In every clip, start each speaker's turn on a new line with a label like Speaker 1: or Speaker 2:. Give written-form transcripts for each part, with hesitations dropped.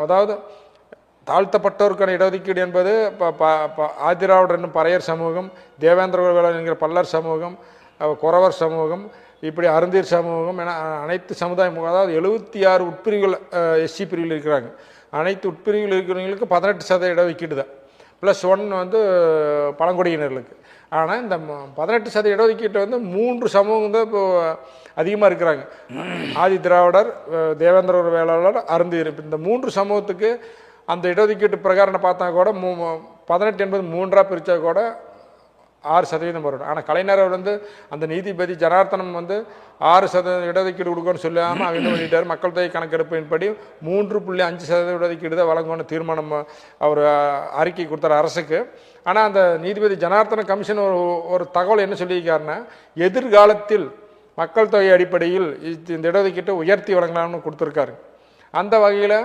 Speaker 1: அதாவது தாழ்த்தப்பட்டோருக்கான இடஒதுக்கீடு என்பது ஆதிராவிடர் என்னும் பறையர் சமூகம், தேவேந்திர வேளாளர் என்கிற பல்லர் சமூகம், குறவர் சமூகம், இப்படி அருந்தீர் சமூகம் என அனைத்து சமுதாயம், அதாவது 76 உட்பிரிவுகள் எஸ்சி பிரிவில் இருக்கிறாங்க. அனைத்து உட்பிரிவில் இருக்கிறவங்களுக்கு 18% இடஒதுக்கீடு தான். +1 வந்து பழங்குடியினர்களுக்கு. ஆனால் இந்த 18% இடஒதுக்கீட்டை வந்து 3 சமூகம் தான் இப்போ அதிகமாக இருக்கிறாங்க. ஆதி திராவிடர், தேவேந்திர வேளாளர், அருந்தீர். இந்த 3 சமூகத்துக்கு அந்த இடஒதுக்கீட்டு பிரகாரம் பார்த்தா கூட 18 என்பது 3ஆக பிரித்தா கூட 6% வரும். ஆனால் கலைஞர் வந்து அந்த நீதிபதி ஜனார்த்தனம் வந்து 6% இடஒதுக்கீடு கொடுக்கணும்னு சொல்லாமல் அவங்க என்ன பண்ணிட்டார், மக்கள் தொகை கணக்கெடுப்பின்படி 3.5% இடஒதுக்கீடு தான் வழங்கணும்னு தீர்மானம் அவர் அறிக்கை கொடுத்தார் அரசுக்கு. ஆனால் அந்த நீதிபதி ஜனார்த்தன கமிஷன் ஒரு தகவல் என்ன சொல்லியிருக்காருன்னா, எதிர்காலத்தில் மக்கள் தொகை அடிப்படையில் இந்த இடஒதுக்கீட்டை உயர்த்தி வழங்கலாம்னு கொடுத்துருக்காரு. அந்த வகையில்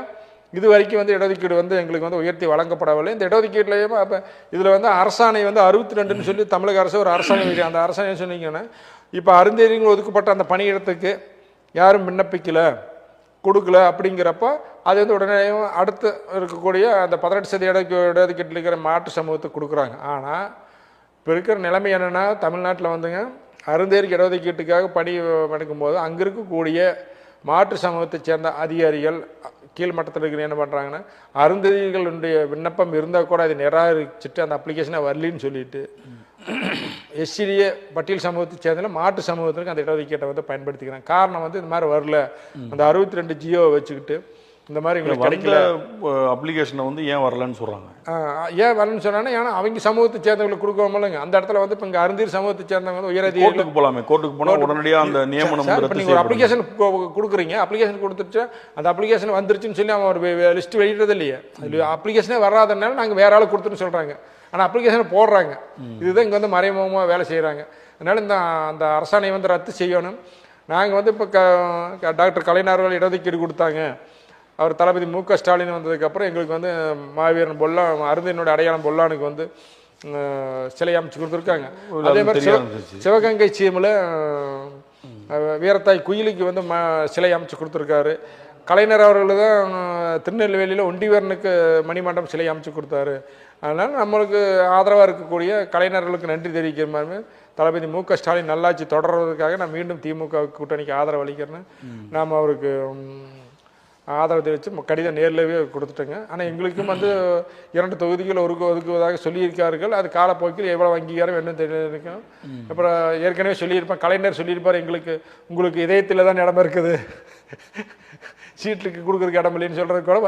Speaker 1: இது வரைக்கும் வந்து இடஒதுக்கீடு வந்து எங்களுக்கு வந்து உயர்த்தி வழங்கப்படவில்லை. இந்த இடஒதுக்கீட்லேயும் அப்போ இதில் வந்து அரசாணை வந்து 62ன்னு சொல்லி தமிழக அரசு ஒரு அரசாணை வைக்க. அந்த அரசாணை சொன்னீங்கன்னா, இப்போ அருந்ததியர்கள் ஒதுக்கப்பட்ட அந்த பணியிடத்துக்கு யாரும் விண்ணப்பிக்கலை, கொடுக்கல அப்படிங்கிறப்போ அது வந்து உடனே அடுத்து இருக்கக்கூடிய அந்த 18% இடஒதுக்கீட்டில் இருக்கிற மாற்று சமூகத்துக்கு கொடுக்குறாங்க. ஆனால் இப்போ இருக்கிற நிலைமை என்னென்னா, தமிழ்நாட்டில் வந்துங்க அருந்ததியருக்கு இடஒதுக்கீட்டுக்காக பணி எடுக்கும்போது அங்கே இருக்கக்கூடிய மாற்று சமூகத்தை சேர்ந்த அதிகாரிகள் கீழ்மட்டத்தில் இருக்கிற என்ன பண்ணுறாங்கன்னா, அருந்ததியர்களுடைய விண்ணப்பம் இருந்தால் கூட அதை நிராகரிச்சுட்டு அந்த அப்ளிகேஷனை வரலின்னு சொல்லிட்டு எஸ்சிடிஏ பட்டியல் சமூகத்தை சேர்ந்த மாற்று சமூகத்துக்கு அந்த இடஒதுக்கீட்டை வந்து பயன்படுத்திக்கிறாங்க. காரணம் வந்து இந்த மாதிரி வரல, அந்த 62 ஜியோவை வச்சுக்கிட்டு இந்த மாதிரி எங்களுக்கு கிடைக்கல,
Speaker 2: அப்ளிகேஷனை வந்து ஏன் வரலன்னு சொல்கிறாங்க.
Speaker 1: ஏன் வரலன்னு சொன்னாங்கன்னா, ஏன்னா அவங்க சமூகத்தை சேர்ந்தவங்களுக்கு கொடுக்கணும்லங்க. அந்த இடத்துல வந்து இப்போ இங்கே அருந்தீர் சமூகத்தை சேர்ந்தவங்க வந்து உயரதிகாரிகளுக்கு
Speaker 2: போகலாமே, கோர்ட்டுக்கு போனால் உடனடியாக அந்த நியமனம்.
Speaker 1: நீங்கள் ஒரு அப்ளிகேஷன் கொடுக்குறீங்க, அப்ளிகேஷன் கொடுத்துட்டு அந்த அப்ளிகேஷன் வந்துருச்சுன்னு சொல்லி அவன் ஒரு லிஸ்ட் வெளியிடுறது இல்லையே, அது அப்ளிகேஷனே வராதனால நாங்கள் வேற ஆள் கொடுத்துன்னு சொல்கிறாங்க. ஆனால் அப்ளிகேஷனை போடுறாங்க. இதுதான் இங்கே வந்து மறைமுகமாக வேலை செய்கிறாங்க. அதனால் அந்த அரசாணையை வந்து ரத்து செய்யணும். நாங்கள் வந்து இப்போ டாக்டர் கலைஞர்கள் இடஒதுக்கீடு கொடுத்தாங்க, அவர் தளபதி மு.க. ஸ்டாலின் வந்ததுக்கப்புறம் எங்களுக்கு வந்து மாவீரன் பொல்லா அருந்தினுடைய அடையாளம் பொல்லானுக்கு வந்து சிலை அமைச்சு கொடுத்துருக்காங்க. அதே மாதிரி சிவகங்கை சீமில் வீரத்தாய் குயிலுக்கு வந்து சிலை அமைச்சு கொடுத்துருக்காரு. கலைஞர் அவர்கள் தான் திருநெல்வேலியில் ஒண்டிவீரனுக்கு மணிமண்டபம் சிலை அமைச்சு கொடுத்தாரு. அதனால் நம்மளுக்கு ஆதரவாக இருக்கக்கூடிய கலைஞர்களுக்கு நன்றி தெரிவிக்கிற மாதிரி தளபதி மு.க. ஸ்டாலின் நல்லாட்சி தொடர்றதுக்காக நான் மீண்டும் திமுக கூட்டணிக்கு ஆதரவு அளிக்கிறேன்னு நாம் அவருக்கு ஆதரவு தெரிவித்து கடிதம் நேரிலவே கொடுத்துட்டோங்க. ஆனால் எங்களுக்கும் வந்து 2 தொகுதிகள் ஒதுக்குவதாக சொல்லியிருக்கார்கள். அது காலப்போக்கில் எவ்வளோ அங்கீகாரம் என்ன தெரியும். அப்புறம் ஏற்கனவே சொல்லியிருப்பேன், கலைஞர் சொல்லியிருப்பார், உங்களுக்கு இதயத்தில் தான் இடம் இருக்குது, சீட்டுக்கு கொடுக்குறதுக்கு இடம் இல்லைன்னு சொல்கிறது கூட